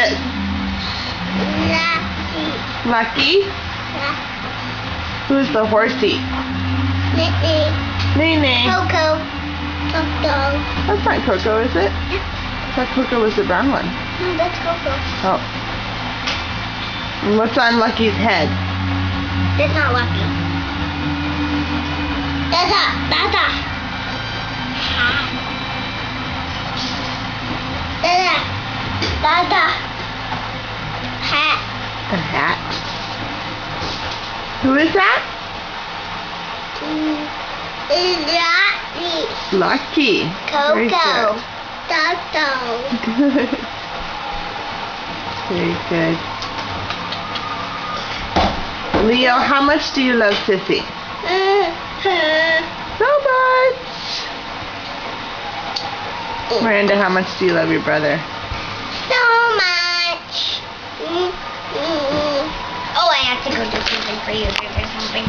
this? Lucky. Lucky? Yeah. Who's the horsey? Nickname. Nene. Coco. Coco. That's not Coco, is it? Yeah. I thought Coco was the brown one. No, that's Coco. Oh. And what's on Lucky's head? That's not Lucky. That's a hat. That's a hat. A hat. Who is that? Is Lucky. Lucky. Very Coco. good. Toto. Good. Very good. Leo, how much do you love Sissy? So much. Miranda, how much do you love your brother? So much. Oh, I have to go do something for you. Do something.